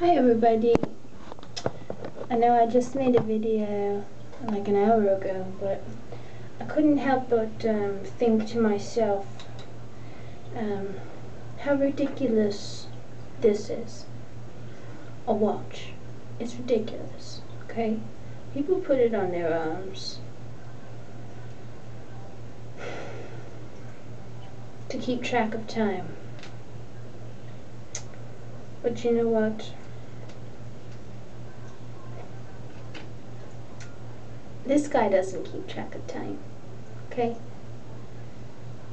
Hi everybody. I know I just made a video like an hour ago, but I couldn't help but think to myself how ridiculous this is. A watch. It's ridiculous, okay? People put it on their arms to keep track of time. But you know what? This guy doesn't keep track of time, okay?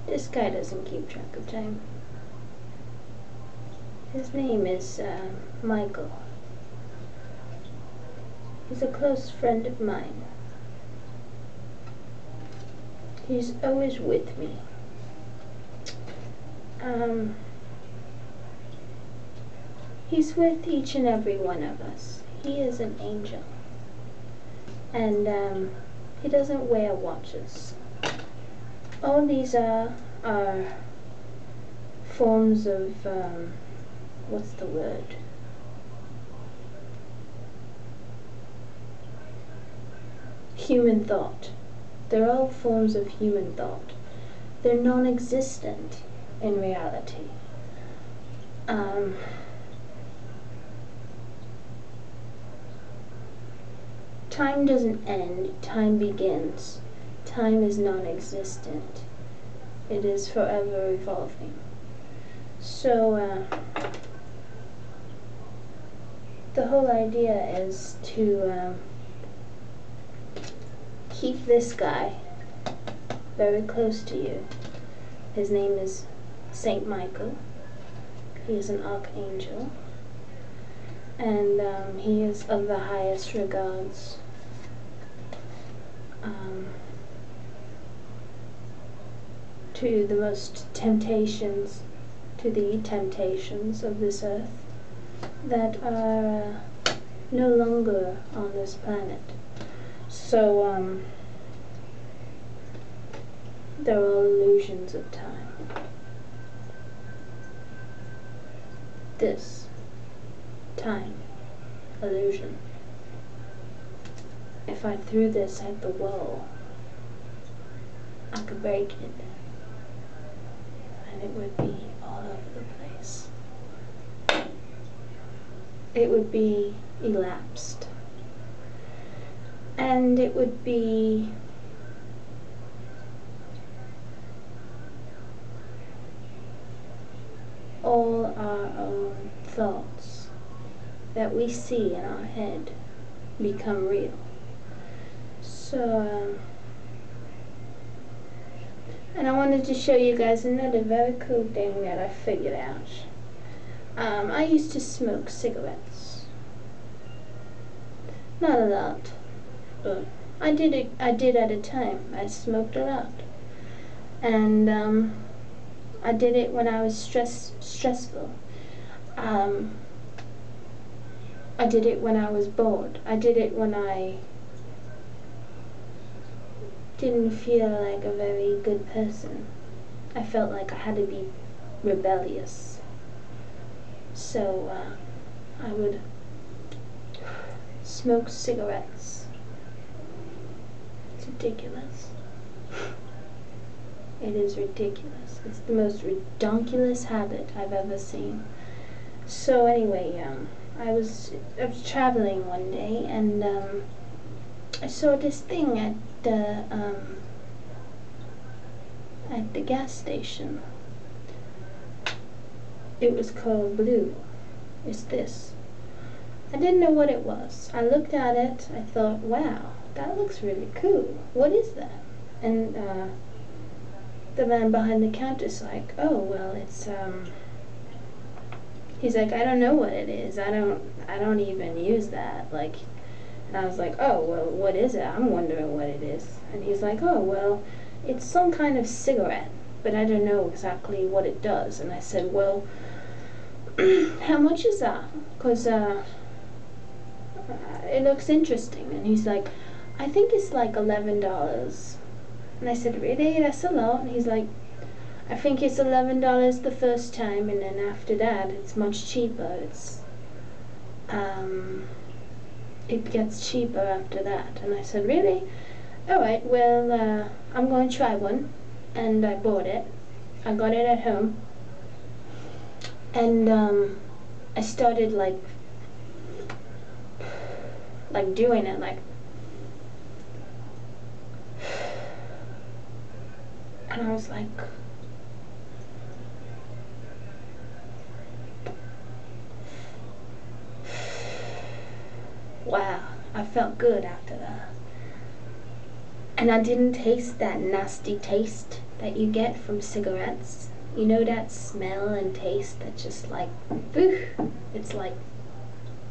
This guy doesn't keep track of time. His name is Michael. He's a close friend of mine. He's always with me. He's with each and every one of us. He is an angel. And he doesn't wear watches. All these are forms of, what's the word? Human thought. They're all forms of human thought. They're non-existent in reality. Time doesn't end, time begins. Time is non-existent. It is forever evolving. So, the whole idea is to keep this guy very close to you. His name is Saint Michael. He is an archangel. And he is of the highest regards. To the temptations of this earth that are no longer on this planet. So they're all illusions of time. This time illusion. If I threw this at the wall, I could break it, and it would be all over the place. It would be elapsed, and it would be all our own thoughts that we see in our head become real. So, and I wanted to show you guys another very cool thing that I figured out. I used to smoke cigarettes. Not a lot, but I did at a time. I smoked a lot. And I did it when I was stressful. I did it when I was bored. I did it when I didn't feel like a very good person. I felt like I had to be rebellious. So I would smoke cigarettes. It's ridiculous. It is ridiculous. It's the most redonkulous habit I've ever seen. So anyway, I was traveling one day, and I saw this thing at the gas station. It was called Blue. It's this. I didn't know what it was. I looked at it. I thought, wow, that looks really cool. What is that? And the man behind the counter's like, oh, well, it's he's like, I don't know what it is. I don't even use that. Like, and I was like, oh, well, what is it? I'm wondering what it is. And he's like, oh, well, it's some kind of cigarette, but I don't know exactly what it does. And I said, well, how much is that? Because it looks interesting. And he's like, I think it's like $11. And I said, really? That's a lot? And he's like, I think it's $11 the first time, and then after that it's much cheaper. It's it gets cheaper after that. And I said, really? Alright, well, I'm going to try one. And I bought it. I got it at home. And I started like doing it like, and I was like, wow, I felt good after that. And I didn't taste that nasty taste that you get from cigarettes. You know that smell and taste that just like, it's like,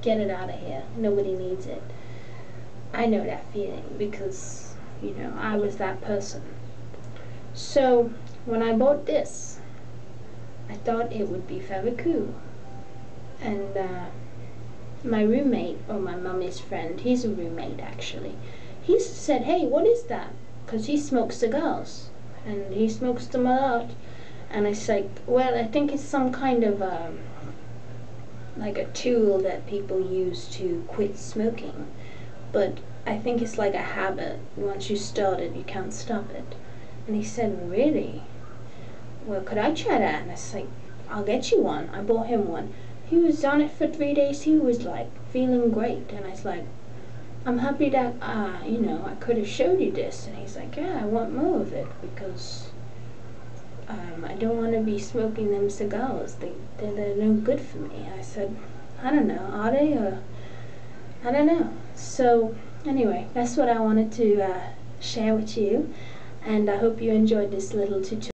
get it out of here. Nobody needs it. I know that feeling because, you know, I was that person. So when I bought this, I thought it would be very cool. And my roommate, or my mummy's friend, he's a roommate actually, he said, hey, what is that? Because he smokes cigars, and he smokes them a lot. And I said, well, I think it's some kind of like a tool that people use to quit smoking. But I think it's like a habit. Once you start it, you can't stop it. And he said, really? Well, could I try that? And I was like, I'll get you one. I bought him one. He was on it for 3 days. He was like feeling great. And I was like, I'm happy that, you know, I could have showed you this. And he's like, yeah, I want more of it because I don't want to be smoking them cigars. They're no good for me. I said, I don't know, are they? Or I don't know. So anyway, that's what I wanted to share with you. And I hope you enjoyed this little tutorial.